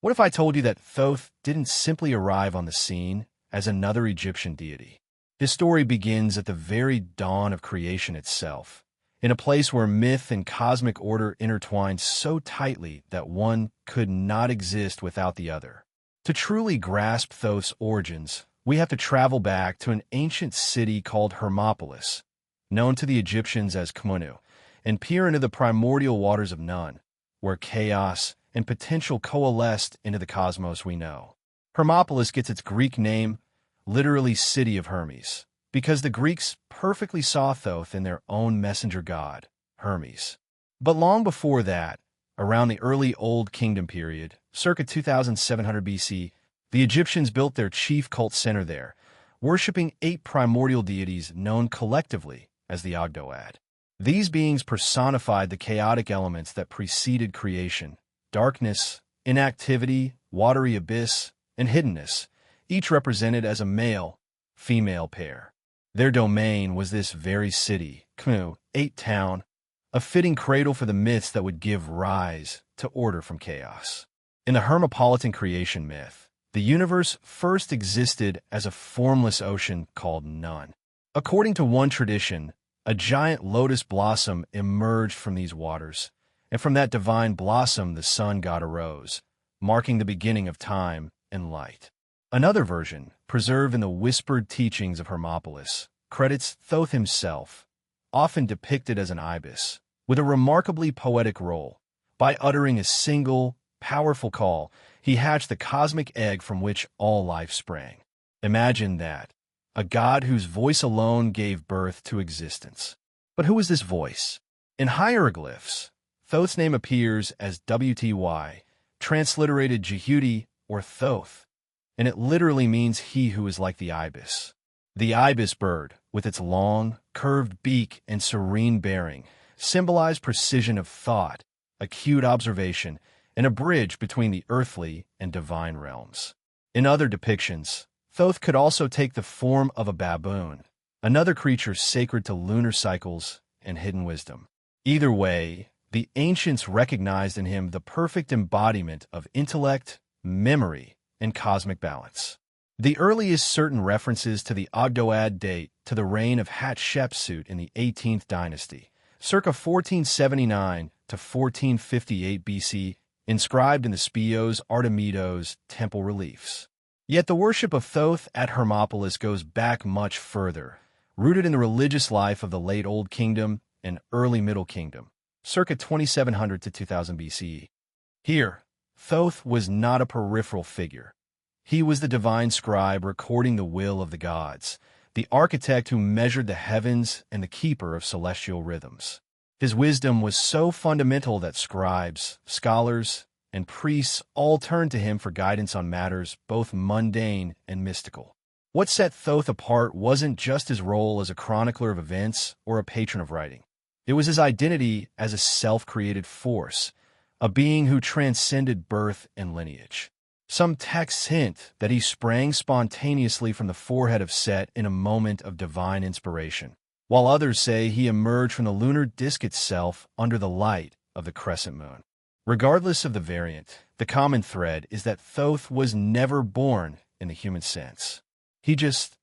What if I told you that Thoth didn't simply arrive on the scene as another Egyptian deity? His story begins at the very dawn of creation itself, in a place where myth and cosmic order intertwined so tightly that one could not exist without the other. To truly grasp Thoth's origins, we have to travel back to an ancient city called Hermopolis, known to the Egyptians as Khmunu, and peer into the primordial waters of Nun, where chaos and potential coalesced into the cosmos we know. Hermopolis gets its Greek name, literally City of Hermes, because the Greeks perfectly saw Thoth in their own messenger god, Hermes. But long before that, around the early Old Kingdom period, circa 2700 BC, the Egyptians built their chief cult center there, worshipping 8 primordial deities known collectively as the Ogdoad. These beings personified the chaotic elements that preceded creation: darkness, inactivity, watery abyss, and hiddenness, each represented as a male-female pair. Their domain was this very city, Khmu, 8 town, a fitting cradle for the myths that would give rise to order from chaos. In the Hermopolitan creation myth, the universe first existed as a formless ocean called Nun. According to one tradition, a giant lotus blossom emerged from these waters, and from that divine blossom the sun god arose, marking the beginning of time and light. Another version, preserved in the whispered teachings of Hermopolis, credits Thoth himself, often depicted as an ibis, with a remarkably poetic role. By uttering a single, powerful call, he hatched the cosmic egg from which all life sprang. Imagine that, a god whose voice alone gave birth to existence. But who is this voice? In hieroglyphs, Thoth's name appears as WTY, transliterated Jehudi or Thoth, and it literally means he who is like the ibis. The ibis bird, with its long, curved beak and serene bearing, symbolized precision of thought, acute observation, and a bridge between the earthly and divine realms. In other depictions, Thoth could also take the form of a baboon, another creature sacred to lunar cycles and hidden wisdom. Either way, the ancients recognized in him the perfect embodiment of intellect, memory, and cosmic balance. The earliest certain references to the Ogdoad date to the reign of Hatshepsut in the 18th dynasty, circa 1479 to 1458 BC, inscribed in the Spios Artemidos temple reliefs. Yet the worship of Thoth at Hermopolis goes back much further, rooted in the religious life of the late Old Kingdom and early Middle Kingdom, circa 2700 to 2000 BCE. Here, Thoth was not a peripheral figure. He was the divine scribe recording the will of the gods, the architect who measured the heavens and the keeper of celestial rhythms. His wisdom was so fundamental that scribes, scholars, and priests all turned to him for guidance on matters both mundane and mystical. What set Thoth apart wasn't just his role as a chronicler of events or a patron of writing. It was his identity as a self-created force, a being who transcended birth and lineage. Some texts hint that he sprang spontaneously from the forehead of Set in a moment of divine inspiration, while others say he emerged from the lunar disk itself under the light of the crescent moon. Regardless of the variant, the common thread is that Thoth was never born in the human sense. He just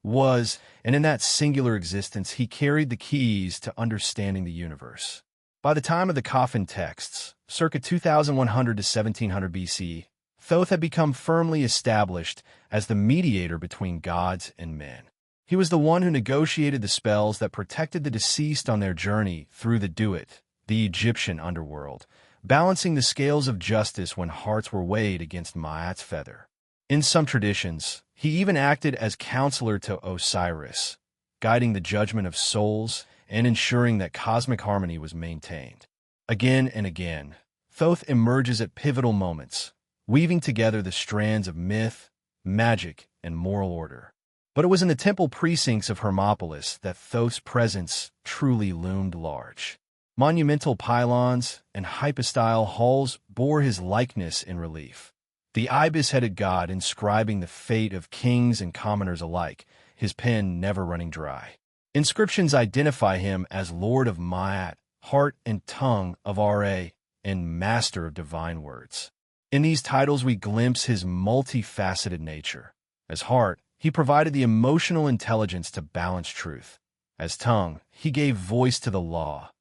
was, and in that singular existence he carried the keys to understanding the universe. By the time of the coffin texts, circa 2100 to 1700 BC, Thoth had become firmly established as the mediator between gods and men. He was the one who negotiated the spells that protected the deceased on their journey through the Duat, the Egyptian underworld, balancing the scales of justice when hearts were weighed against Ma'at's feather. In some traditions, he even acted as counselor to Osiris, guiding the judgment of souls and ensuring that cosmic harmony was maintained. Again and again, Thoth emerges at pivotal moments, weaving together the strands of myth, magic, and moral order. But it was in the temple precincts of Hermopolis that Thoth's presence truly loomed large. Monumental pylons and hypostyle halls bore his likeness in relief. The ibis-headed god inscribing the fate of kings and commoners alike, his pen never running dry. Inscriptions identify him as Lord of Ma'at, heart and tongue of Ra, and master of divine words. In these titles we glimpse his multifaceted nature. As heart, he provided the emotional intelligence to balance truth. As tongue, he gave voice to the law.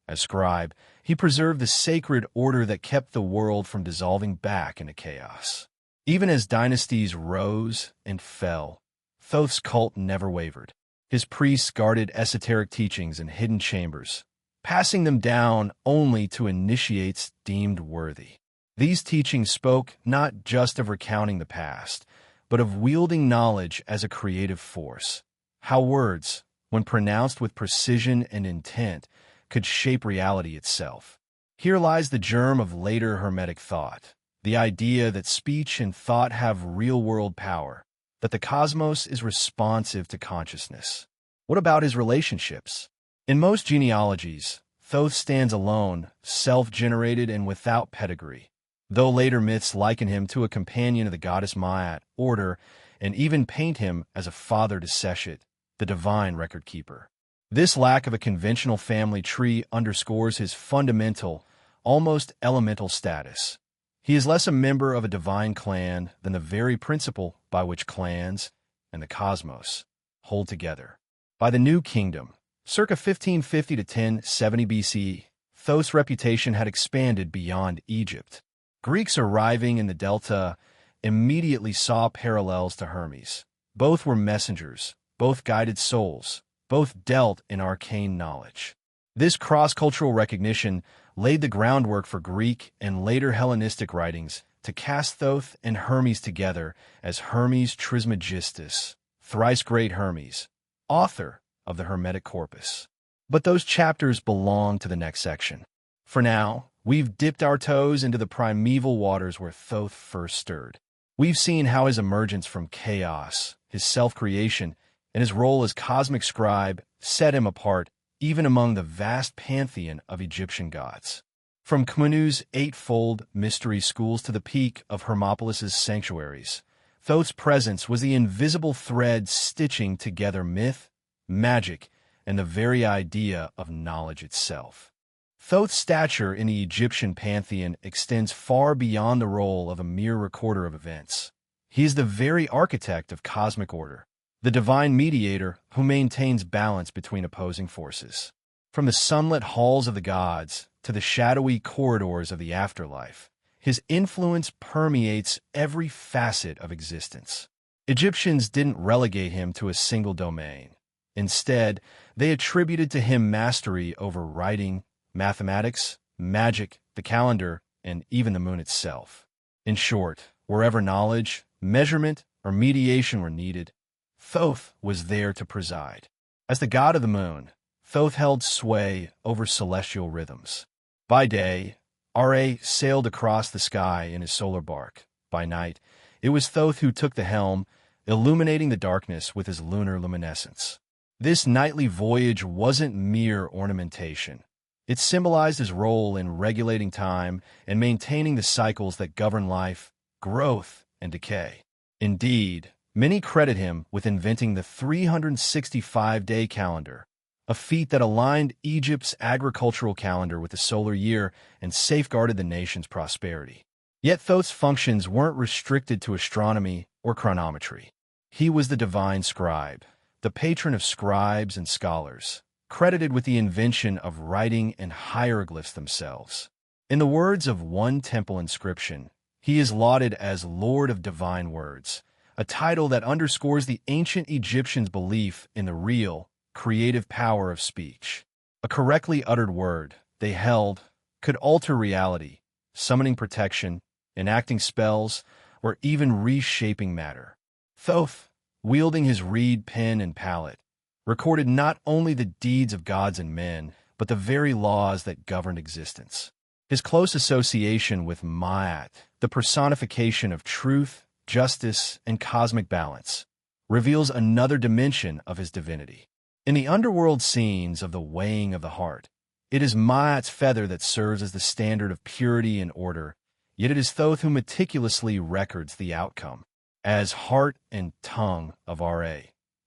As scribe, he preserved the sacred order that kept the world from dissolving back into chaos. Even as dynasties rose and fell, Thoth's cult never wavered. His priests guarded esoteric teachings in hidden chambers, passing them down only to initiates deemed worthy. These teachings spoke not just of recounting the past, but of wielding knowledge as a creative force. How words, when pronounced with precision and intent, could shape reality itself. Here lies the germ of later Hermetic thought, the idea that speech and thought have real-world power, that the cosmos is responsive to consciousness. What about his relationships? In most genealogies, Thoth stands alone, self-generated and without pedigree, though later myths liken him to a companion of the goddess Ma'at, Order, and even paint him as a father to Seshet, the divine record-keeper. This lack of a conventional family tree underscores his fundamental, almost elemental status. He is less a member of a divine clan than the very principle by which clans and the cosmos hold together. By the New Kingdom, circa 1550 to 1070 BCE, Thoth's reputation had expanded beyond Egypt. Greeks arriving in the Delta immediately saw parallels to Hermes. Both were messengers, both guided souls, both dealt in arcane knowledge. This cross-cultural recognition laid the groundwork for Greek and later Hellenistic writings to cast Thoth and Hermes together as Hermes Trismegistus, thrice great Hermes, author of the Hermetic Corpus. But those chapters belong to the next section. For now, we've dipped our toes into the primeval waters where Thoth first stirred. We've seen how his emergence from chaos, his self-creation, and his role as cosmic scribe set him apart even among the vast pantheon of Egyptian gods. From Khmunu's eightfold mystery schools to the peak of Hermopolis's sanctuaries, Thoth's presence was the invisible thread stitching together myth, magic, and the very idea of knowledge itself. Thoth's stature in the Egyptian pantheon extends far beyond the role of a mere recorder of events. He is the very architect of cosmic order, the divine mediator who maintains balance between opposing forces. From the sunlit halls of the gods to the shadowy corridors of the afterlife, his influence permeates every facet of existence. Egyptians didn't relegate him to a single domain. Instead, they attributed to him mastery over writing, mathematics, magic, the calendar, and even the moon itself. In short, wherever knowledge, measurement, or mediation were needed, Thoth was there to preside. As the god of the moon, Thoth held sway over celestial rhythms. By day, Ra sailed across the sky in his solar bark. By night, it was Thoth who took the helm, illuminating the darkness with his lunar luminescence. This nightly voyage wasn't mere ornamentation. It symbolized his role in regulating time and maintaining the cycles that govern life, growth, and decay. Indeed, many credit him with inventing the 365-day calendar, a feat that aligned Egypt's agricultural calendar with the solar year and safeguarded the nation's prosperity. Yet Thoth's functions weren't restricted to astronomy or chronometry. He was the divine scribe, the patron of scribes and scholars, credited with the invention of writing and hieroglyphs themselves. In the words of one temple inscription, he is lauded as Lord of Divine Words, a title that underscores the ancient Egyptians' belief in the real, creative power of speech. A correctly uttered word, they held, could alter reality, summoning protection, enacting spells, or even reshaping matter. Thoth, wielding his reed pen and palette, recorded not only the deeds of gods and men, but the very laws that governed existence. His close association with Ma'at, the personification of truth, justice, and cosmic balance, reveals another dimension of his divinity. In the underworld scenes of the weighing of the heart, it is Ma'at's feather that serves as the standard of purity and order, yet it is Thoth who meticulously records the outcome. As heart and tongue of Ra,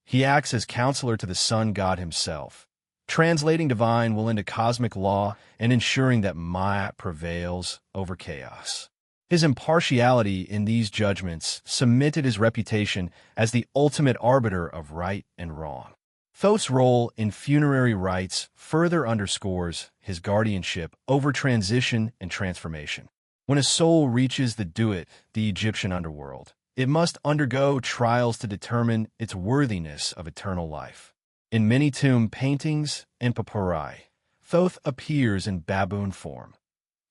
he acts as counselor to the sun god himself, translating divine will into cosmic law and ensuring that Ma'at prevails over chaos. His impartiality in these judgments cemented his reputation as the ultimate arbiter of right and wrong. Thoth's role in funerary rites further underscores his guardianship over transition and transformation. When a soul reaches the Duat, the Egyptian underworld, it must undergo trials to determine its worthiness of eternal life. In many tomb paintings and papyri, Thoth appears in baboon form.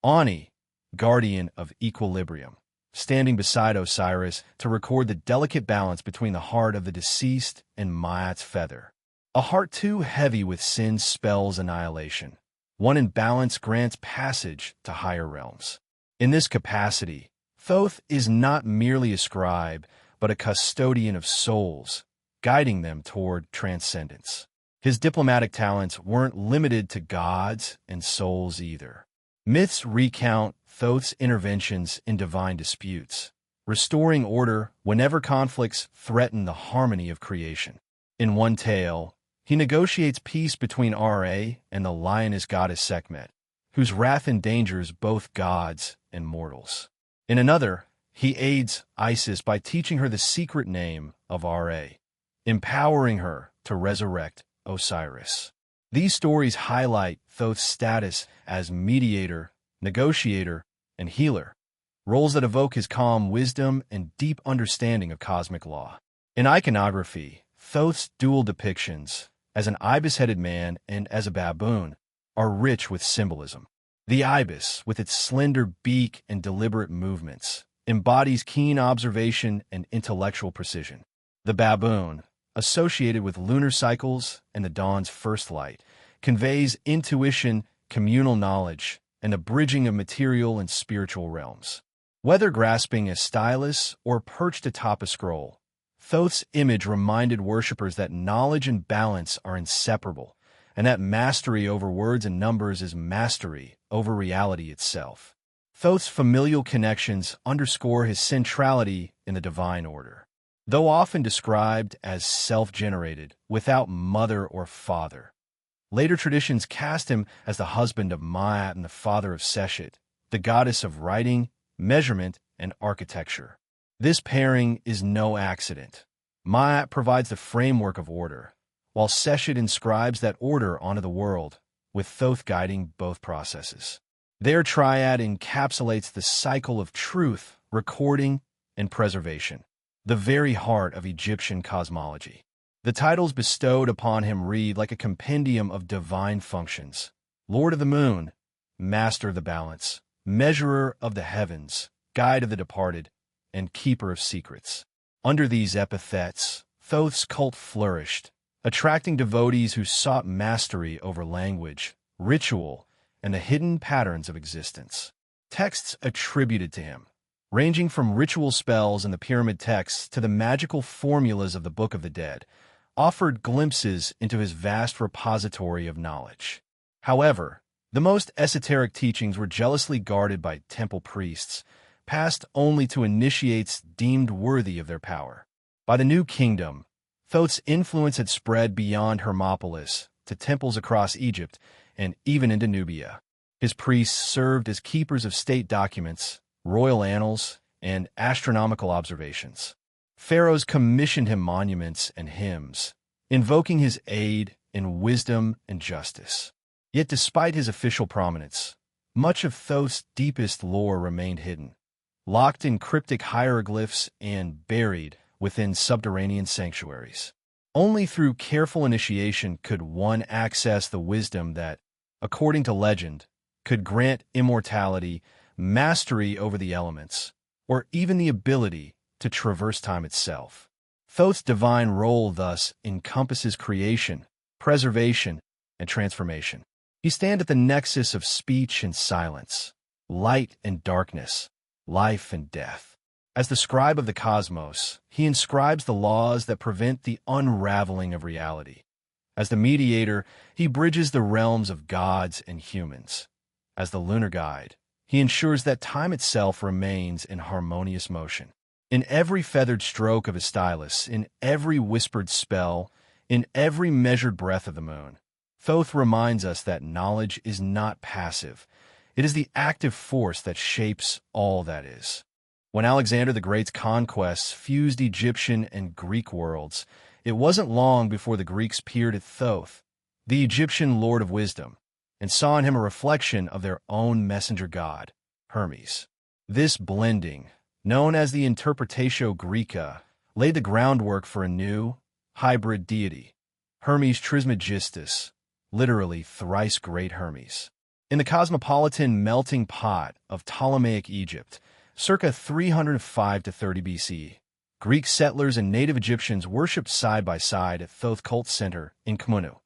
Ani, guardian of equilibrium, standing beside Osiris to record the delicate balance between the heart of the deceased and Maat's feather. A heart too heavy with sin spells annihilation. One in balance grants passage to higher realms. In this capacity, Thoth is not merely a scribe, but a custodian of souls, guiding them toward transcendence. His diplomatic talents weren't limited to gods and souls either. Myths recount Thoth's interventions in divine disputes, restoring order whenever conflicts threaten the harmony of creation. In one tale, he negotiates peace between Ra and the lioness goddess Sekhmet, whose wrath endangers both gods and mortals. In another, he aids Isis by teaching her the secret name of Ra, empowering her to resurrect Osiris. These stories highlight Thoth's status as mediator, negotiator, and healer, roles that evoke his calm wisdom and deep understanding of cosmic law. In iconography, Thoth's dual depictions, as an ibis-headed man and as a baboon, are rich with symbolism. The ibis, with its slender beak and deliberate movements, embodies keen observation and intellectual precision. The baboon, associated with lunar cycles and the dawn's first light, conveys intuition, communal knowledge, and the bridging of material and spiritual realms. Whether grasping a stylus or perched atop a scroll, Thoth's image reminded worshippers that knowledge and balance are inseparable, and that mastery over words and numbers is mastery over reality itself. Thoth's familial connections underscore his centrality in the divine order. Though often described as self-generated, without mother or father, later traditions cast him as the husband of Maat and the father of Seshet, the goddess of writing, measurement, and architecture. This pairing is no accident. Maat provides the framework of order, while Seshet inscribes that order onto the world, with Thoth guiding both processes. Their triad encapsulates the cycle of truth, recording, and preservation, the very heart of Egyptian cosmology. The titles bestowed upon him read like a compendium of divine functions: Lord of the Moon, Master of the Balance, Measurer of the Heavens, Guide of the Departed, and Keeper of Secrets. Under these epithets, Thoth's cult flourished, attracting devotees who sought mastery over language, ritual, and the hidden patterns of existence. Texts attributed to him, ranging from ritual spells in the pyramid texts to the magical formulas of the Book of the Dead, offered glimpses into his vast repository of knowledge. However, the most esoteric teachings were jealously guarded by temple priests, passed only to initiates deemed worthy of their power. By the New Kingdom, Thoth's influence had spread beyond Hermopolis to temples across Egypt and even into Nubia. His priests served as keepers of state documents, royal annals, and astronomical observations. Pharaohs commissioned him monuments and hymns, invoking his aid in wisdom and justice. Yet despite his official prominence, much of Thoth's deepest lore remained hidden, locked in cryptic hieroglyphs and buried within subterranean sanctuaries. Only through careful initiation could one access the wisdom that, according to legend, could grant immortality, mastery over the elements, or even the ability to traverse time itself. Thoth's divine role thus encompasses creation, preservation, and transformation. He stands at the nexus of speech and silence, light and darkness, life and death. As the scribe of the cosmos, he inscribes the laws that prevent the unraveling of reality. As the mediator, he bridges the realms of gods and humans. As the lunar guide, he ensures that time itself remains in harmonious motion. In every feathered stroke of his stylus, in every whispered spell, in every measured breath of the moon, Thoth reminds us that knowledge is not passive. It is the active force that shapes all that is. When Alexander the Great's conquests fused Egyptian and Greek worlds, it wasn't long before the Greeks peered at Thoth, the Egyptian lord of wisdom, and saw in him a reflection of their own messenger god, Hermes. This blending, known as the Interpretatio Graeca, laid the groundwork for a new, hybrid deity, Hermes Trismegistus, literally thrice great Hermes. In the cosmopolitan melting pot of Ptolemaic Egypt, circa 305 to 30 BCE, Greek settlers and native Egyptians worshipped side by side at Thoth cult center in Khmunu,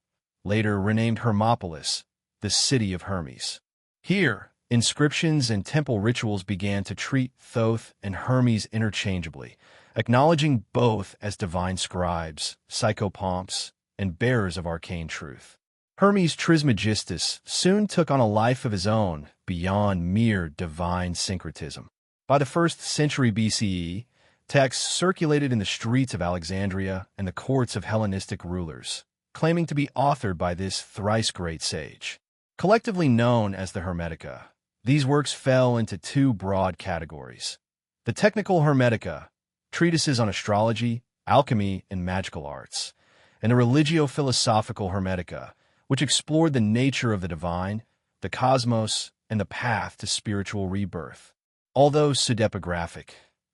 later renamed Hermopolis, the city of Hermes. Here, inscriptions and temple rituals began to treat Thoth and Hermes interchangeably, acknowledging both as divine scribes, psychopomps, and bearers of arcane truth. Hermes Trismegistus soon took on a life of his own beyond mere divine syncretism. By the 1st century BCE, texts circulated in the streets of Alexandria and the courts of Hellenistic rulers, claiming to be authored by this thrice great sage. Collectively known as the Hermetica, these works fell into two broad categories. The technical Hermetica, treatises on astrology, alchemy, and magical arts, and the religio-philosophical Hermetica, which explored the nature of the divine, the cosmos, and the path to spiritual rebirth. Although pseudepigraphic,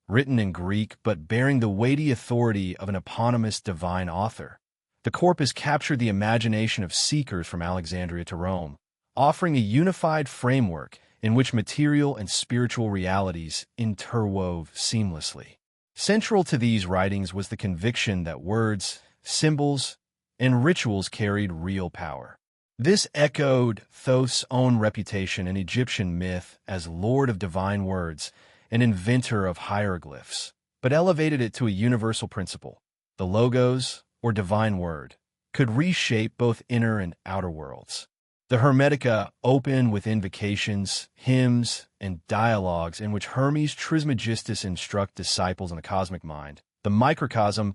written in Greek but bearing the weighty authority of an eponymous divine author, the Corpus captured the imagination of seekers from Alexandria to Rome, offering a unified framework in which material and spiritual realities interwove seamlessly. Central to these writings was the conviction that words, symbols, and rituals carried real power. This echoed Thoth's own reputation in Egyptian myth as lord of divine words and inventor of hieroglyphs, but elevated it to a universal principle. The logos, or divine word, could reshape both inner and outer worlds. The Hermetica open with invocations, hymns, and dialogues in which Hermes Trismegistus instruct disciples in the cosmic mind. The microcosm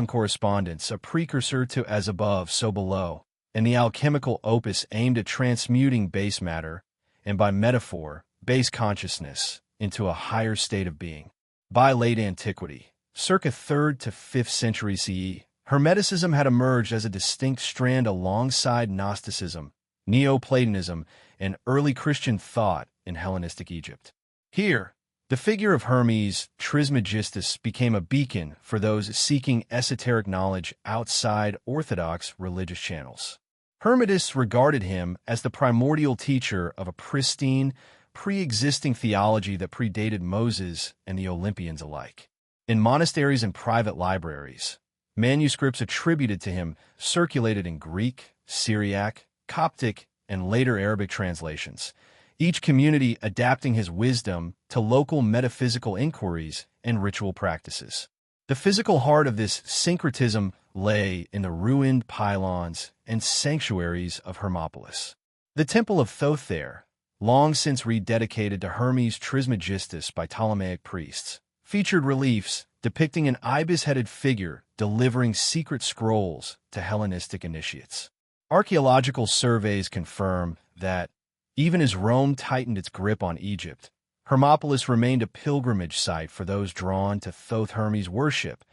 correspondence, a precursor to as above, so below, and the alchemical opus aimed at transmuting base matter, and by metaphor, base consciousness, into a higher state of being. By late antiquity, circa 3rd to 5th century CE, Hermeticism had emerged as a distinct strand alongside Gnosticism, Neoplatonism, and early Christian thought in Hellenistic Egypt. Here, the figure of Hermes Trismegistus became a beacon for those seeking esoteric knowledge outside orthodox religious channels. Hermetists regarded him as the primordial teacher of a pristine, pre-existing theology that predated Moses and the Olympians alike. In monasteries and private libraries, manuscripts attributed to him circulated in Greek, Syriac, Coptic, and later Arabic translations, each community adapting his wisdom to local metaphysical inquiries and ritual practices. The physical heart of this syncretism lay in the ruined pylons and sanctuaries of Hermopolis. The Temple of Thoth there, long since rededicated to Hermes Trismegistus by Ptolemaic priests, featured reliefs depicting an ibis-headed figure delivering secret scrolls to Hellenistic initiates. Archaeological surveys confirm that, even as Rome tightened its grip on Egypt, Hermopolis remained a pilgrimage site for those drawn to Thoth Hermes worship,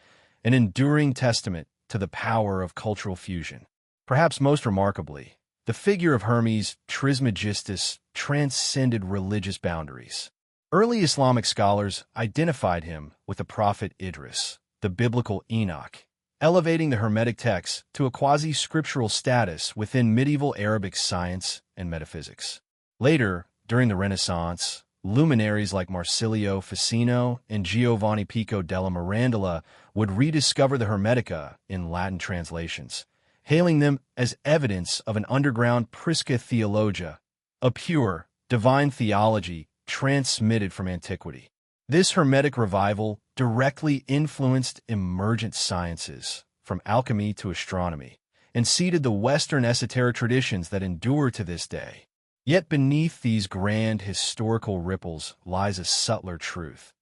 an enduring testament to the power of cultural fusion. Perhaps most remarkably, the figure of Hermes Trismegistus transcended religious boundaries. Early Islamic scholars identified him with the prophet Idris, the biblical Enoch, elevating the Hermetic texts to a quasi-scriptural status within medieval Arabic science and metaphysics. Later, during the Renaissance, luminaries like Marsilio Ficino and Giovanni Pico della Mirandola would rediscover the Hermetica in Latin translations, hailing them as evidence of an underground Prisca theologia, a pure, divine theology transmitted from antiquity. This Hermetic revival directly influenced emergent sciences, from alchemy to astronomy, and seeded the Western esoteric traditions that endure to this day. Yet beneath these grand historical ripples lies a subtler truth.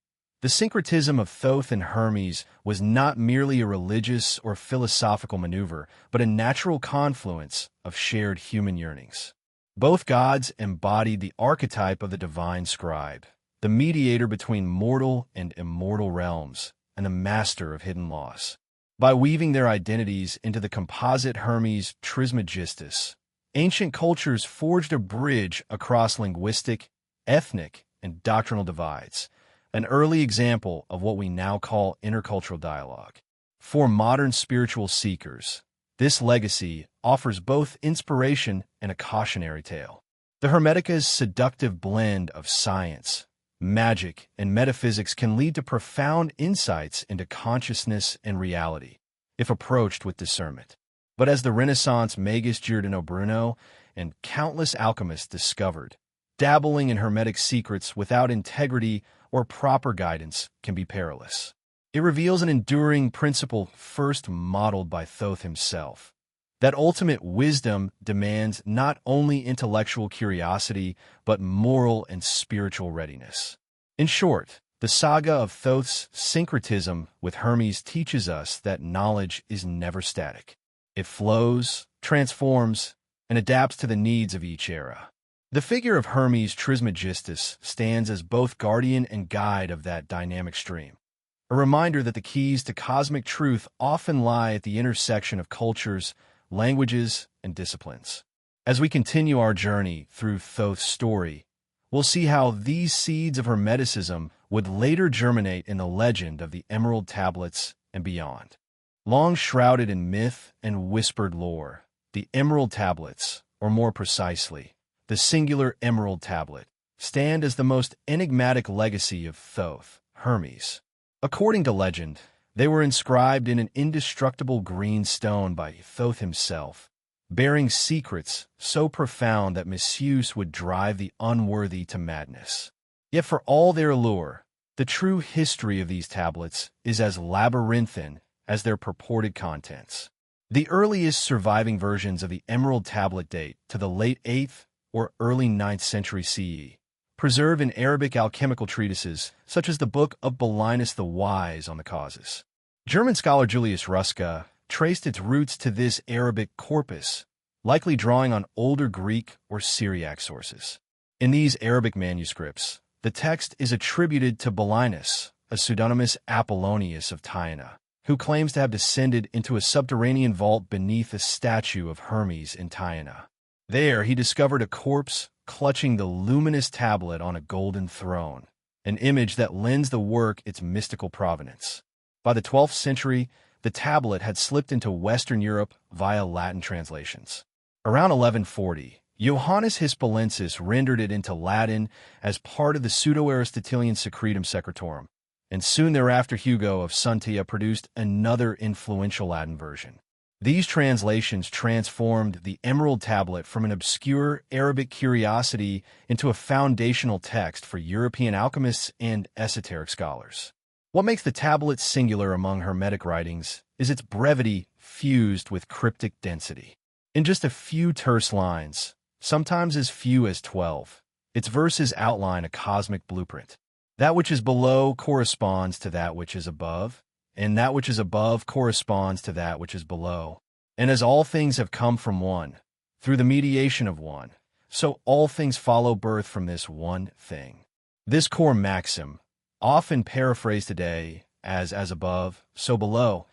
The syncretism of Thoth and Hermes was not merely a religious or philosophical maneuver, but a natural confluence of shared human yearnings. Both gods embodied the archetype of the divine scribe, the mediator between mortal and immortal realms, and the master of hidden laws. By weaving their identities into the composite Hermes Trismegistus, ancient cultures forged a bridge across linguistic, ethnic, and doctrinal divides, an early example of what we now call intercultural dialogue. For modern spiritual seekers, this legacy offers both inspiration and a cautionary tale. The Hermetica's seductive blend of science, magic, and metaphysics can lead to profound insights into consciousness and reality, if approached with discernment. But as the Renaissance magus Giordano Bruno and countless alchemists discovered, dabbling in Hermetic secrets without integrity or proper guidance can be perilous. It reveals an enduring principle first modeled by Thoth himself, that ultimate wisdom demands not only intellectual curiosity, but moral and spiritual readiness. In short, the saga of Thoth's syncretism with Hermes teaches us that knowledge is never static. It flows, transforms, and adapts to the needs of each era. The figure of Hermes Trismegistus stands as both guardian and guide of that dynamic stream, a reminder that the keys to cosmic truth often lie at the intersection of cultures, languages, and disciplines. As we continue our journey through Thoth's story, we'll see how these seeds of Hermeticism would later germinate in the legend of the Emerald Tablets and beyond. Long shrouded in myth and whispered lore, the Emerald Tablets, or more precisely, the singular Emerald Tablet, stand as the most enigmatic legacy of Thoth, Hermes. According to legend, they were inscribed in an indestructible green stone by Thoth himself, bearing secrets so profound that misuse would drive the unworthy to madness. Yet for all their allure, the true history of these tablets is as labyrinthine as their purported contents. The earliest surviving versions of the Emerald Tablet date to the late 8th or early 9th century CE, preserved in Arabic alchemical treatises such as the Book of Belinus the Wise on the Causes. German scholar Julius Ruska traced its roots to this Arabic corpus, likely drawing on older Greek or Syriac sources. In these Arabic manuscripts, the text is attributed to Belinus, a pseudonymous Apollonius of Tyana, who claims to have descended into a subterranean vault beneath a statue of Hermes in Tyana. There, he discovered a corpse clutching the luminous tablet on a golden throne, an image that lends the work its mystical provenance. By the 12th century, the tablet had slipped into Western Europe via Latin translations. Around 1140, Johannes Hispalensis rendered it into Latin as part of the Pseudo-Aristotelian Secretum Secretorum, and soon thereafter Hugo of Suntia produced another influential Latin version. These translations transformed the Emerald Tablet from an obscure Arabic curiosity into a foundational text for European alchemists and esoteric scholars. What makes the tablet singular among Hermetic writings is its brevity fused with cryptic density. In just a few terse lines, sometimes as few as 12, its verses outline a cosmic blueprint. That which is below corresponds to that which is above, and that which is above corresponds to that which is below. And as all things have come from one, through the mediation of one, so all things follow birth from this one thing. This core maxim, often paraphrased today as above, so below,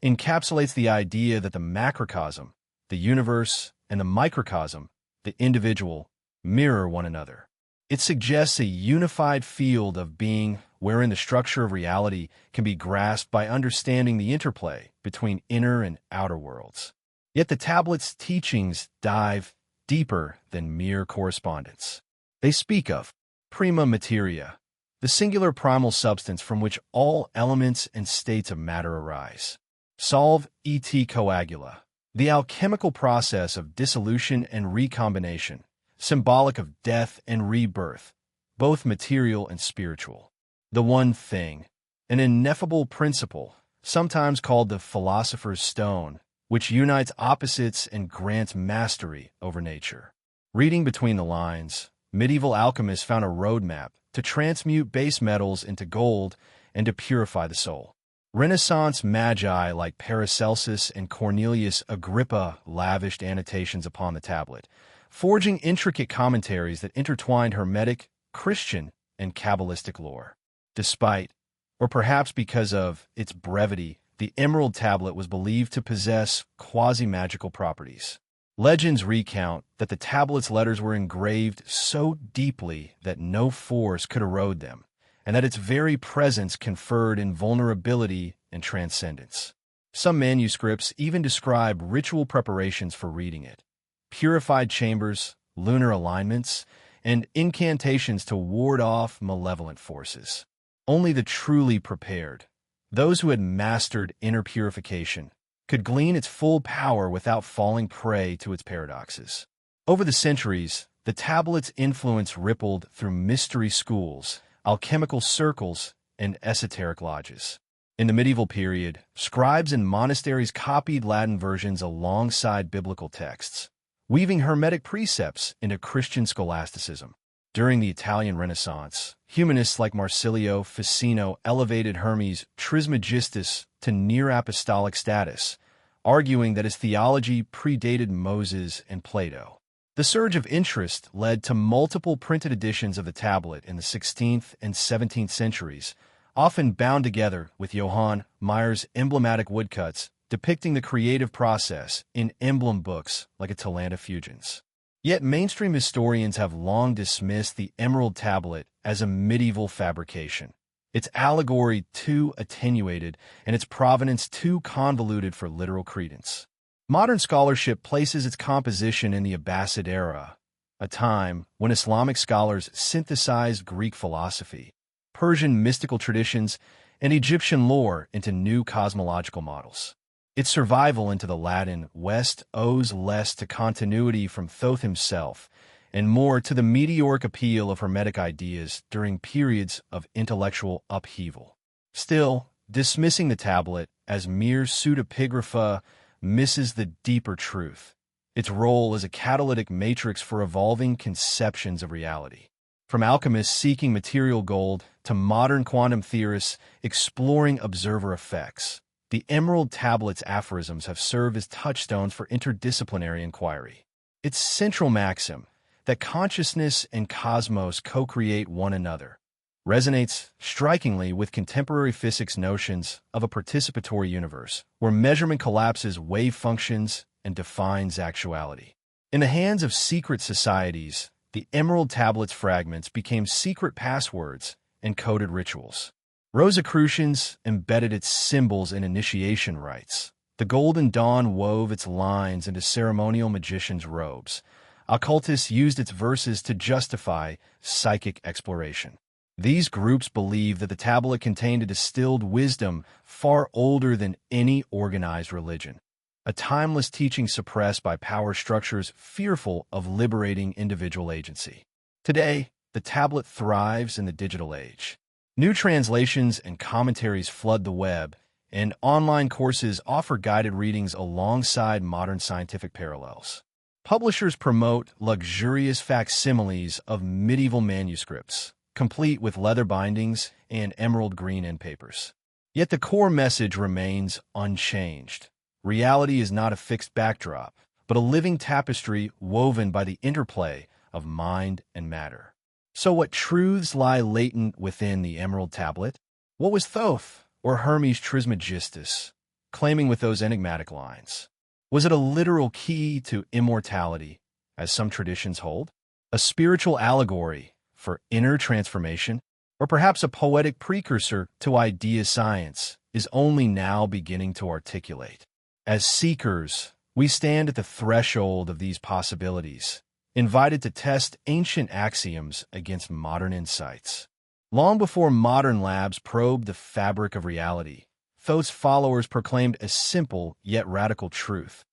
encapsulates the idea that the macrocosm, the universe, and the microcosm, the individual, mirror one another. It suggests a unified field of being wherein the structure of reality can be grasped by understanding the interplay between inner and outer worlds. Yet the tablet's teachings dive deeper than mere correspondence. They speak of prima materia, the singular primal substance from which all elements and states of matter arise. Solve et coagula, the alchemical process of dissolution and recombination, symbolic of death and rebirth, both material and spiritual. The one thing, an ineffable principle, sometimes called the philosopher's stone, which unites opposites and grants mastery over nature. Reading between the lines, medieval alchemists found a roadmap to transmute base metals into gold and to purify the soul. Renaissance magi like Paracelsus and Cornelius Agrippa lavished annotations upon the tablet, forging intricate commentaries that intertwined Hermetic, Christian, and Kabbalistic lore. Despite, or perhaps because of, its brevity, the Emerald Tablet was believed to possess quasi-magical properties. Legends recount that the tablet's letters were engraved so deeply that no force could erode them, and that its very presence conferred invulnerability and transcendence. Some manuscripts even describe ritual preparations for reading it, purified chambers, lunar alignments, and incantations to ward off malevolent forces. Only the truly prepared, those who had mastered inner purification, could glean its full power without falling prey to its paradoxes. Over the centuries, the tablet's influence rippled through mystery schools, alchemical circles, and esoteric lodges. In the medieval period, scribes and monasteries copied Latin versions alongside biblical texts, weaving Hermetic precepts into Christian scholasticism. During the Italian Renaissance, humanists like Marsilio Ficino elevated Hermes Trismegistus to near-apostolic status, arguing that his theology predated Moses and Plato. The surge of interest led to multiple printed editions of the tablet in the 16th and 17th centuries, often bound together with Johann Meyer's emblematic woodcuts depicting the creative process in emblem books like Atalanta Fusions. Yet mainstream historians have long dismissed the Emerald Tablet as a medieval fabrication, its allegory too attenuated and its provenance too convoluted for literal credence. Modern scholarship places its composition in the Abbasid era, a time when Islamic scholars synthesized Greek philosophy, Persian mystical traditions, and Egyptian lore into new cosmological models. Its survival into the Latin West owes less to continuity from Thoth himself and more to the meteoric appeal of Hermetic ideas during periods of intellectual upheaval. Still, dismissing the tablet as mere pseudepigrapha misses the deeper truth, its role as a catalytic matrix for evolving conceptions of reality. From alchemists seeking material gold to modern quantum theorists exploring observer effects, the Emerald Tablet's aphorisms have served as touchstones for interdisciplinary inquiry. Its central maxim, that consciousness and cosmos co-create one another, resonates strikingly with contemporary physics notions of a participatory universe, where measurement collapses wave functions and defines actuality. In the hands of secret societies, the Emerald Tablet's fragments became secret passwords and coded rituals. Rosicrucians embedded its symbols in initiation rites. The Golden Dawn wove its lines into ceremonial magicians' robes. Occultists used its verses to justify psychic exploration. These groups believed that the tablet contained a distilled wisdom far older than any organized religion, a timeless teaching suppressed by power structures fearful of liberating individual agency. Today, the tablet thrives in the digital age. New translations and commentaries flood the web, and online courses offer guided readings alongside modern scientific parallels. Publishers promote luxurious facsimiles of medieval manuscripts, complete with leather bindings and emerald green end papers. Yet the core message remains unchanged. Reality is not a fixed backdrop, but a living tapestry woven by the interplay of mind and matter. So what truths lie latent within the Emerald Tablet? What was Thoth, or Hermes Trismegistus, claiming with those enigmatic lines? Was it a literal key to immortality, as some traditions hold? A spiritual allegory for inner transformation? Or perhaps a poetic precursor to idea science is only now beginning to articulate? As seekers, we stand at the threshold of these possibilities, invited to test ancient axioms against modern insights. Long before modern labs probed the fabric of reality, Thoth's followers proclaimed a simple yet radical truth: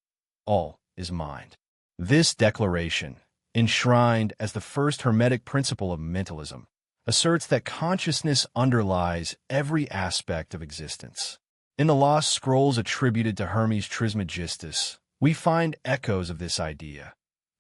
all is mind. This declaration, enshrined as the first Hermetic principle of mentalism, asserts that consciousness underlies every aspect of existence. In the lost scrolls attributed to Hermes Trismegistus, we find echoes of this idea.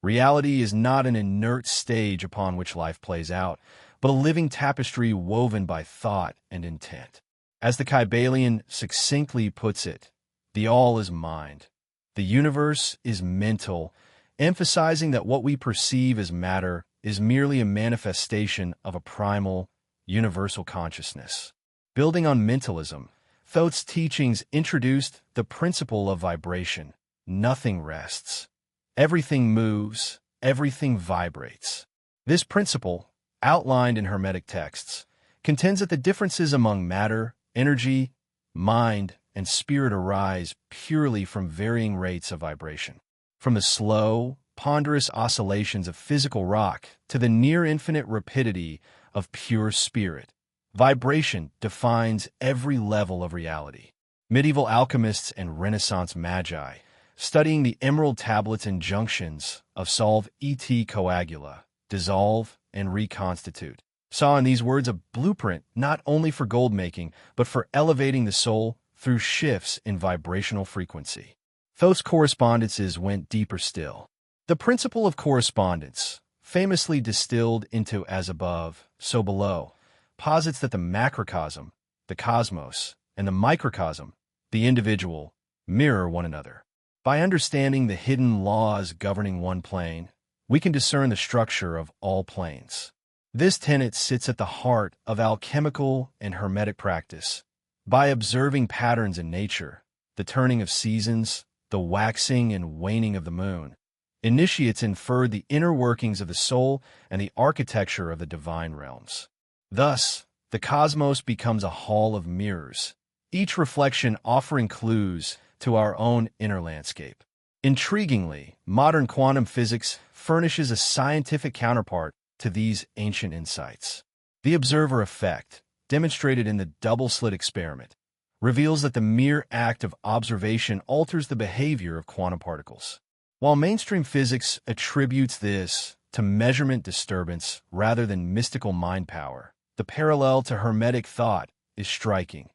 Reality is not an inert stage upon which life plays out, but a living tapestry woven by thought and intent. As the Kybalion succinctly puts it, the all is mind. The universe is mental, emphasizing that what we perceive as matter is merely a manifestation of a primal, universal consciousness. Building on mentalism, Thoth's teachings introduced the principle of vibration. Nothing rests. Everything moves, everything vibrates. This principle, outlined in Hermetic texts, contends that the differences among matter, energy, mind, and spirit arise purely from varying rates of vibration. From the slow, ponderous oscillations of physical rock to the near-infinite rapidity of pure spirit, vibration defines every level of reality. Medieval alchemists and Renaissance magi, studying the emerald tablets and junctions of solve et coagula, dissolve and reconstitute, saw in these words a blueprint not only for gold making, but for elevating the soul through shifts in vibrational frequency. Thoth's correspondences went deeper still. The principle of correspondence, famously distilled into as above, so below, posits that the macrocosm, the cosmos, and the microcosm, the individual, mirror one another. By understanding the hidden laws governing one plane, we can discern the structure of all planes. This tenet sits at the heart of alchemical and hermetic practice. By observing patterns in nature, the turning of seasons, the waxing and waning of the moon, initiates inferred the inner workings of the soul and the architecture of the divine realms. Thus, the cosmos becomes a hall of mirrors, each reflection offering clues to our own inner landscape. Intriguingly, modern quantum physics furnishes a scientific counterpart to these ancient insights. The observer effect, demonstrated in the double-slit experiment, reveals that the mere act of observation alters the behavior of quantum particles. While mainstream physics attributes this to measurement disturbance rather than mystical mind power, the parallel to Hermetic thought is striking.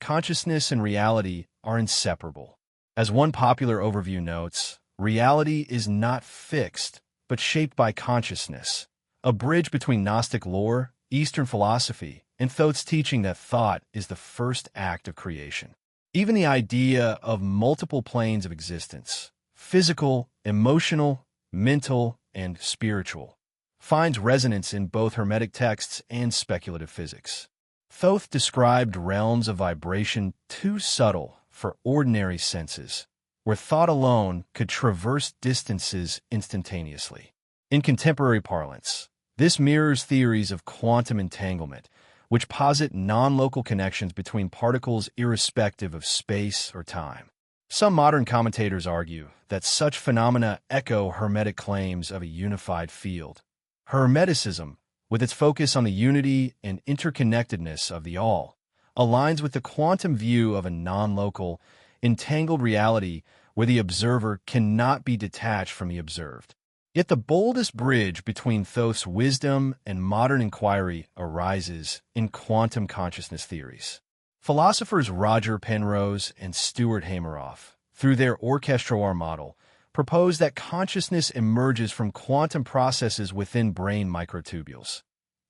Consciousness and reality are inseparable. As one popular overview notes, reality is not fixed, but shaped by consciousness, a bridge between Gnostic lore, Eastern philosophy, and Thoth's teaching that thought is the first act of creation. Even the idea of multiple planes of existence, physical, emotional, mental, and spiritual, finds resonance in both Hermetic texts and speculative physics. Thoth described realms of vibration too subtle for ordinary senses, where thought alone could traverse distances instantaneously. In contemporary parlance, this mirrors theories of quantum entanglement, which posit non-local connections between particles irrespective of space or time. Some modern commentators argue that such phenomena echo Hermetic claims of a unified field. Hermeticism, with its focus on the unity and interconnectedness of the all, aligns with the quantum view of a non-local, entangled reality where the observer cannot be detached from the observed. Yet the boldest bridge between Thoth's wisdom and modern inquiry arises in quantum consciousness theories. Philosophers Roger Penrose and Stuart Hameroff, through their orchestroir model, propose that consciousness emerges from quantum processes within brain microtubules,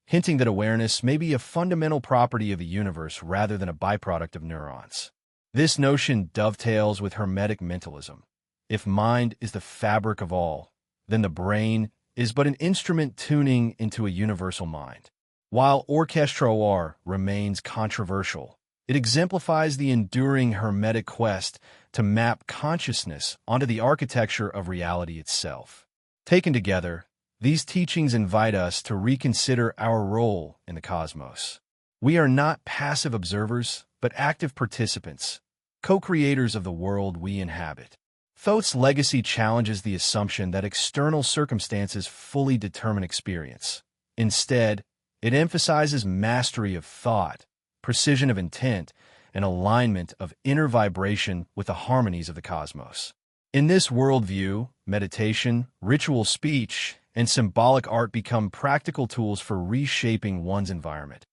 hinting that awareness may be a fundamental property of the universe rather than a byproduct of neurons. This notion dovetails with Hermetic mentalism. If mind is the fabric of all, then the brain is but an instrument tuning into a universal mind. While orchestroir remains controversial, it exemplifies the enduring Hermetic quest to map consciousness onto the architecture of reality itself. Taken together, these teachings invite us to reconsider our role in the cosmos. We are not passive observers, but active participants, co-creators of the world we inhabit. Thoth's legacy challenges the assumption that external circumstances fully determine experience. Instead, it emphasizes mastery of thought, precision of intent, and alignment of inner vibration with the harmonies of the cosmos. In this worldview, meditation, ritual speech, and symbolic art become practical tools for reshaping one's environment,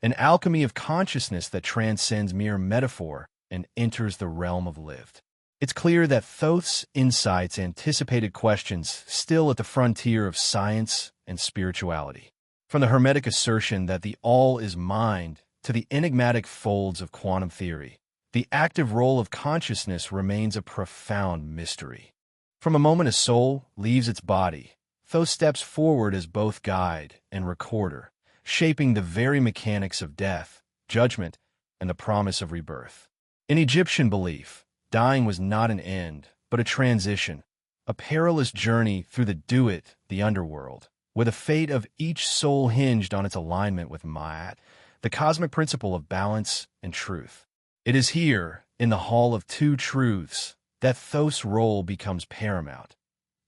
an alchemy of consciousness that transcends mere metaphor and enters the realm of lived. It's clear that Thoth's insights anticipated questions still at the frontier of science and spirituality. From the Hermetic assertion that the all is mind to the enigmatic folds of quantum theory, the active role of consciousness remains a profound mystery. From the moment a soul leaves its body, Thoth steps forward as both guide and recorder, shaping the very mechanics of death, judgment, and the promise of rebirth. In Egyptian belief, dying was not an end, but a transition, a perilous journey through the underworld, where the fate of each soul hinged on its alignment with Ma'at, the cosmic principle of balance and truth. It is here, in the Hall of Two Truths, that Thoth's role becomes paramount.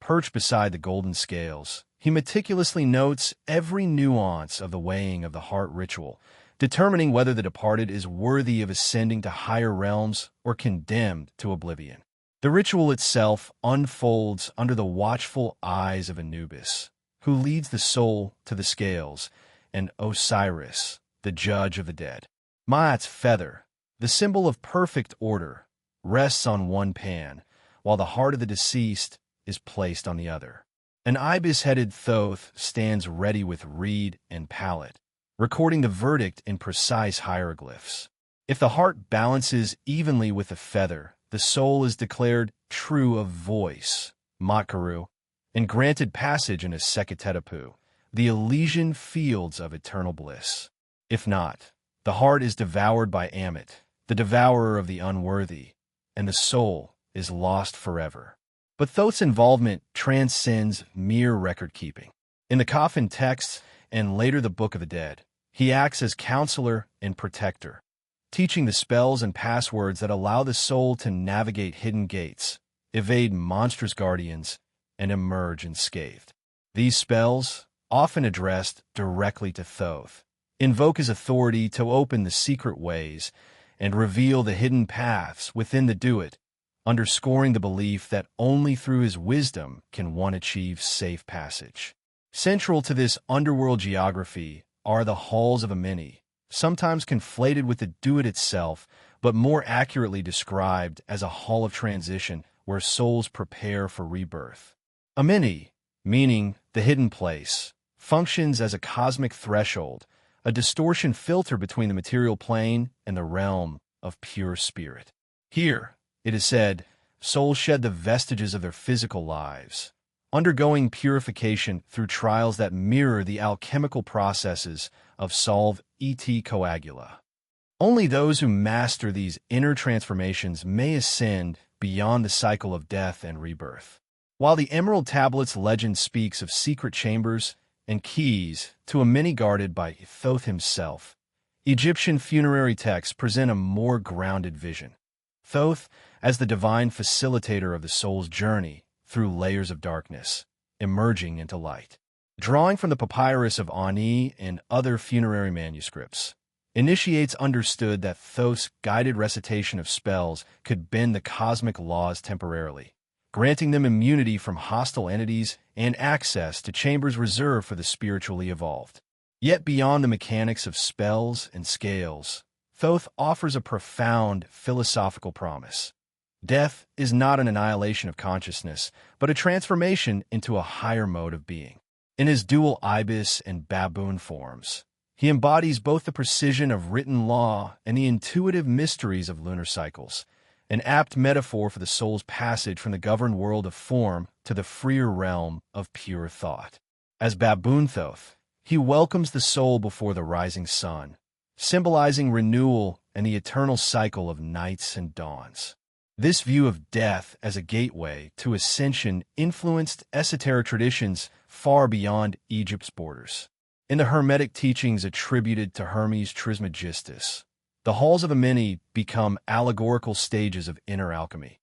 Perched beside the golden scales, he meticulously notes every nuance of the weighing of the heart ritual, determining whether the departed is worthy of ascending to higher realms or condemned to oblivion. The ritual itself unfolds under the watchful eyes of Anubis, who leads the soul to the scales, and Osiris, the judge of the dead. Ma'at's feather, the symbol of perfect order, rests on one pan, while the heart of the deceased is placed on the other. An ibis-headed Thoth stands ready with reed and palette, recording the verdict in precise hieroglyphs. If the heart balances evenly with the feather, the soul is declared true of voice, Makaru, and granted passage into Seketetapu, the Elysian fields of eternal bliss. If not, the heart is devoured by Ammit, the devourer of the unworthy, and the soul is lost forever. But Thoth's involvement transcends mere record-keeping. In the coffin texts and later the Book of the Dead, he acts as counselor and protector, teaching the spells and passwords that allow the soul to navigate hidden gates, evade monstrous guardians, and emerge unscathed. These spells, often addressed directly to Thoth, invoke his authority to open the secret ways and reveal the hidden paths within the Duat, underscoring the belief that only through his wisdom can one achieve safe passage. Central to this underworld geography are the halls of Amini, sometimes conflated with the Duat itself, but more accurately described as a hall of transition where souls prepare for rebirth. Amini, meaning the hidden place, functions as a cosmic threshold, a distortion filter between the material plane and the realm of pure spirit. Here, it is said, souls shed the vestiges of their physical lives, undergoing purification through trials that mirror the alchemical processes of solve et coagula. Only those who master these inner transformations may ascend beyond the cycle of death and rebirth. While the Emerald Tablets legend speaks of secret chambers and keys to a many guarded by Thoth himself, Egyptian funerary texts present a more grounded vision. Thoth, as the divine facilitator of the soul's journey through layers of darkness, emerging into light. Drawing from the papyrus of Ani and other funerary manuscripts, initiates understood that Thoth's guided recitation of spells could bend the cosmic laws temporarily, granting them immunity from hostile entities and access to chambers reserved for the spiritually evolved. Yet beyond the mechanics of spells and scales, Thoth offers a profound philosophical promise. Death is not an annihilation of consciousness, but a transformation into a higher mode of being. In his dual ibis and baboon forms, he embodies both the precision of written law and the intuitive mysteries of lunar cycles, an apt metaphor for the soul's passage from the governed world of form to the freer realm of pure thought. As Baboon Thoth, he welcomes the soul before the rising sun, symbolizing renewal and the eternal cycle of nights and dawns. This view of death as a gateway to ascension influenced esoteric traditions far beyond Egypt's borders. In the Hermetic teachings attributed to Hermes Trismegistus, the halls of Amini become allegorical stages of inner alchemy,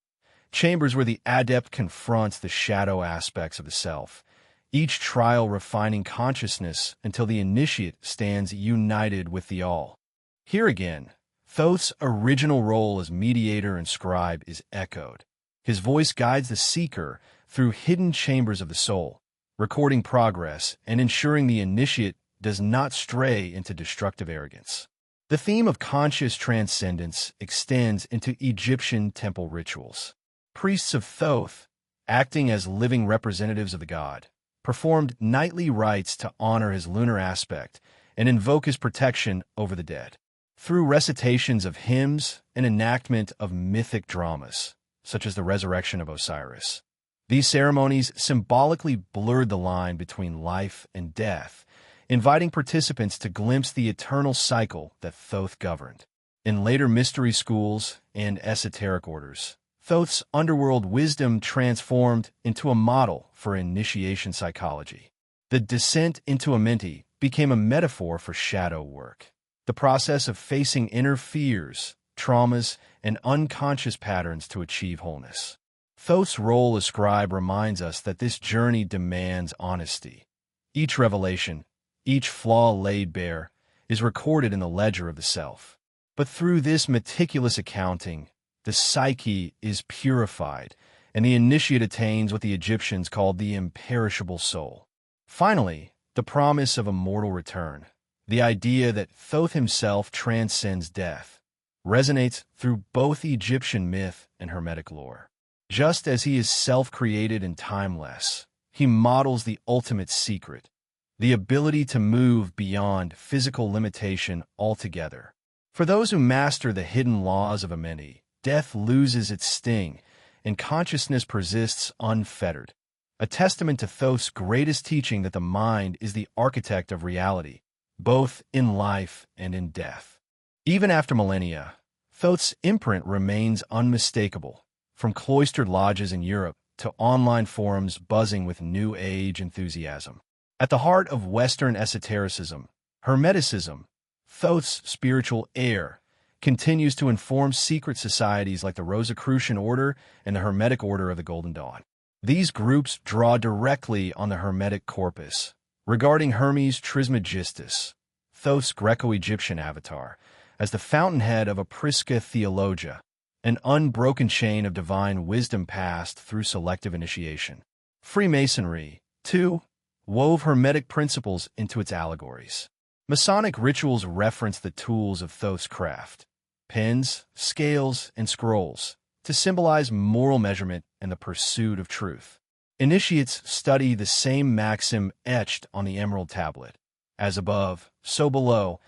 chambers where the adept confronts the shadow aspects of the self, each trial refining consciousness until the initiate stands united with the all. Here again, Thoth's original role as mediator and scribe is echoed. His voice guides the seeker through hidden chambers of the soul, recording progress and ensuring the initiate does not stray into destructive arrogance. The theme of conscious transcendence extends into Egyptian temple rituals. Priests of Thoth, acting as living representatives of the god, performed nightly rites to honor his lunar aspect and invoke his protection over the dead. Through recitations of hymns and enactment of mythic dramas, such as the resurrection of Osiris, These ceremonies symbolically blurred the line between life and death, inviting participants to glimpse the eternal cycle that Thoth governed. In later mystery schools and esoteric orders, Thoth's underworld wisdom transformed into a model for initiation psychology. The descent into Amenti became a metaphor for shadow work, the process of facing inner fears, traumas, and unconscious patterns to achieve wholeness. Thoth's role as scribe reminds us that this journey demands honesty. Each revelation, each flaw laid bare, is recorded in the ledger of the self. But through this meticulous accounting, the psyche is purified, and the initiate attains what the Egyptians called the imperishable soul. Finally, the promise of immortal return, the idea that Thoth himself transcends death, resonates through both Egyptian myth and Hermetic lore. Just as he is self-created and timeless, he models the ultimate secret, the ability to move beyond physical limitation altogether. For those who master the hidden laws of Amenti, death loses its sting, and consciousness persists unfettered. A testament to Thoth's greatest teaching that the mind is the architect of reality, both in life and in death. Even after millennia, Thoth's imprint remains unmistakable, from cloistered lodges in Europe to online forums buzzing with New Age enthusiasm. At the heart of Western esotericism, Hermeticism, Thoth's spiritual heir, continues to inform secret societies like the Rosicrucian Order and the Hermetic Order of the Golden Dawn. These groups draw directly on the Hermetic corpus, regarding Hermes Trismegistus, Thoth's Greco-Egyptian avatar, as the fountainhead of a Prisca theologia, an unbroken chain of divine wisdom passed through selective initiation. Freemasonry, too, wove Hermetic principles into its allegories. Masonic rituals reference the tools of Thoth's craft, pens, scales, and scrolls, to symbolize moral measurement and the pursuit of truth. Initiates study the same maxim etched on the emerald tablet, as above, so below,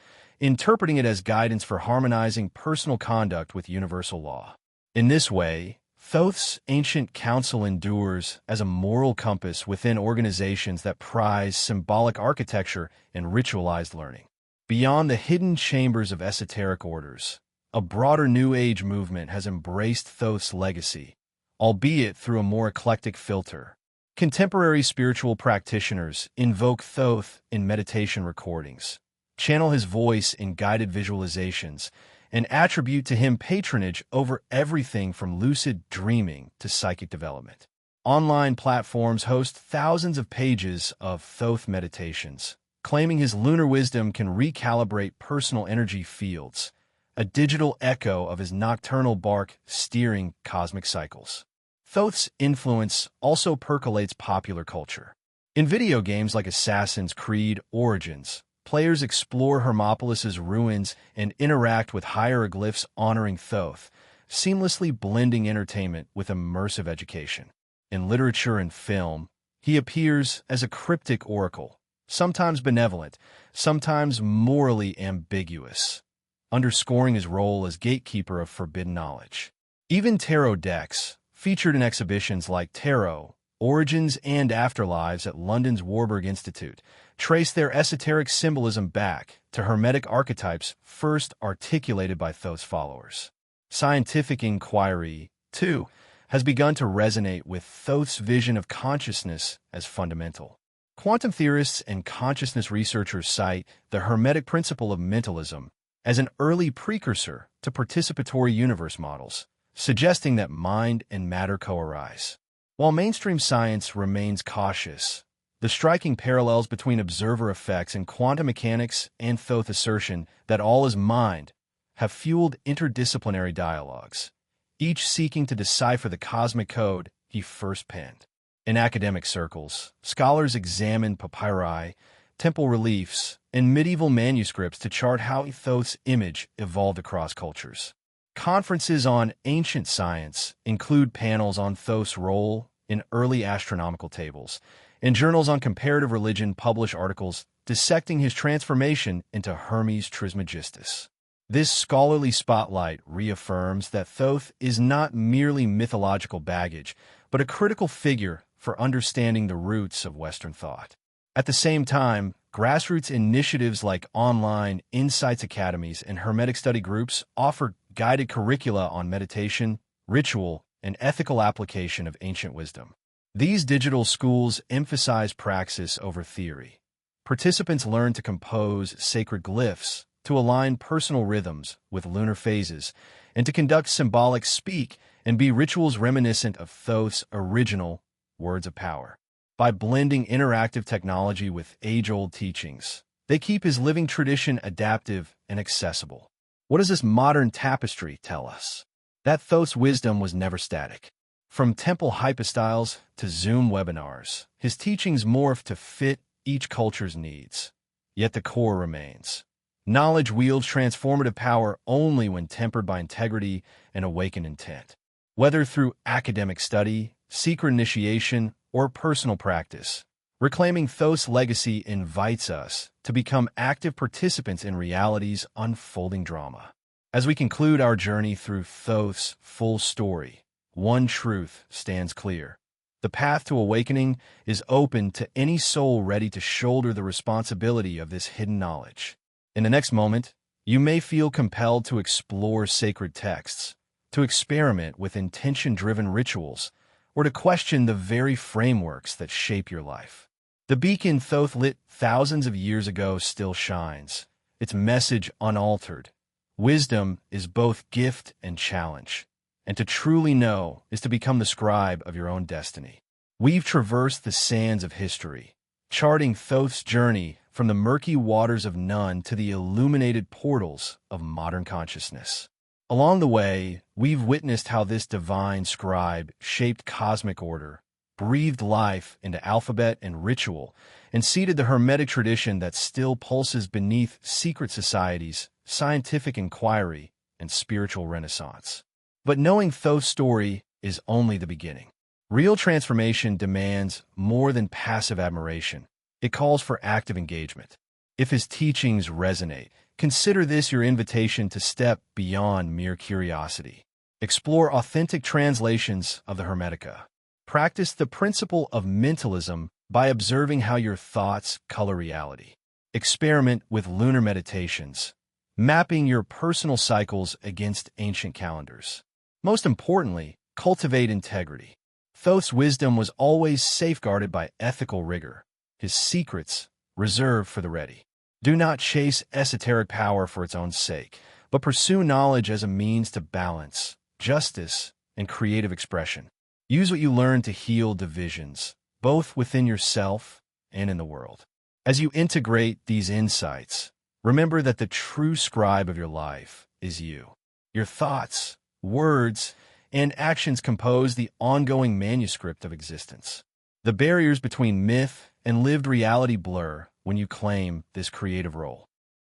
interpreting it as guidance for harmonizing personal conduct with universal law. In this way, Thoth's ancient counsel endures as a moral compass within organizations that prize symbolic architecture and ritualized learning. Beyond the hidden chambers of esoteric orders, a broader New Age movement has embraced Thoth's legacy, albeit through a more eclectic filter. Contemporary spiritual practitioners invoke Thoth in meditation recordings, channel his voice in guided visualizations, and attribute to him patronage over everything from lucid dreaming to psychic development. Online platforms host thousands of pages of Thoth meditations, claiming his lunar wisdom can recalibrate personal energy fields, a digital echo of his nocturnal bark steering cosmic cycles. Thoth's influence also percolates popular culture. In video games like Assassin's Creed Origins, players explore Hermopolis's ruins and interact with hieroglyphs honoring Thoth, seamlessly blending entertainment with immersive education. In literature and film, he appears as a cryptic oracle, sometimes benevolent, sometimes morally ambiguous, underscoring his role as gatekeeper of forbidden knowledge. Even tarot decks, featured in exhibitions like Tarot, Origins and Afterlives at London's Warburg Institute, trace their esoteric symbolism back to Hermetic archetypes first articulated by Thoth's followers. Scientific inquiry, too, has begun to resonate with Thoth's vision of consciousness as fundamental. Quantum theorists and consciousness researchers cite the Hermetic principle of mentalism as an early precursor to participatory universe models, suggesting that mind and matter co-arise. While mainstream science remains cautious, the striking parallels between observer effects and quantum mechanics and Thoth's assertion that all is mind have fueled interdisciplinary dialogues, each seeking to decipher the cosmic code he first penned. In academic circles, scholars examine papyri, temple reliefs, and medieval manuscripts to chart how Thoth's image evolved across cultures. Conferences on ancient science include panels on Thoth's role in early astronomical tables, and journals on comparative religion publish articles dissecting his transformation into Hermes Trismegistus. This scholarly spotlight reaffirms that Thoth is not merely mythological baggage, but a critical figure for understanding the roots of Western thought. At the same time, grassroots initiatives like online Insights Academies and Hermetic study groups offer guided curricula on meditation, ritual, and ethical application of ancient wisdom. These digital schools emphasize praxis over theory. Participants learn to compose sacred glyphs, to align personal rhythms with lunar phases, and to conduct symbolic speak and be rituals reminiscent of Thoth's original words of power. By blending interactive technology with age-old teachings, they keep his living tradition adaptive and accessible. What does this modern tapestry tell us? That Thoth's wisdom was never static. From temple hypostyles to Zoom webinars, his teachings morph to fit each culture's needs. Yet the core remains. Knowledge wields transformative power only when tempered by integrity and awakened intent. Whether through academic study, secret initiation, or personal practice, reclaiming Thoth's legacy invites us to become active participants in reality's unfolding drama. As we conclude our journey through Thoth's full story, one truth stands clear. The path to awakening is open to any soul ready to shoulder the responsibility of this hidden knowledge. In the next moment, you may feel compelled to explore sacred texts, to experiment with intention-driven rituals, or to question the very frameworks that shape your life. The beacon Thoth lit thousands of years ago still shines, its message unaltered. Wisdom is both gift and challenge, and to truly know is to become the scribe of your own destiny. We've traversed the sands of history, charting Thoth's journey from the murky waters of none to the illuminated portals of modern consciousness. Along the way, we've witnessed how this divine scribe shaped cosmic order, breathed life into alphabet and ritual, and seeded the Hermetic tradition that still pulses beneath secret societies, scientific inquiry, and spiritual renaissance. But knowing Thoth's story is only the beginning. Real transformation demands more than passive admiration. It calls for active engagement. If his teachings resonate, consider this your invitation to step beyond mere curiosity. Explore authentic translations of the Hermetica. Practice the principle of mentalism by observing how your thoughts color reality. Experiment with lunar meditations, mapping your personal cycles against ancient calendars. Most importantly, cultivate integrity. Thoth's wisdom was always safeguarded by ethical rigor, his secrets reserved for the ready. Do not chase esoteric power for its own sake, but pursue knowledge as a means to balance, justice, and creative expression. Use what you learn to heal divisions, both within yourself and in the world. As you integrate these insights, remember that the true scribe of your life is you. Your thoughts, words, and actions compose the ongoing manuscript of existence. The barriers between myth and lived reality blur when you claim this creative role.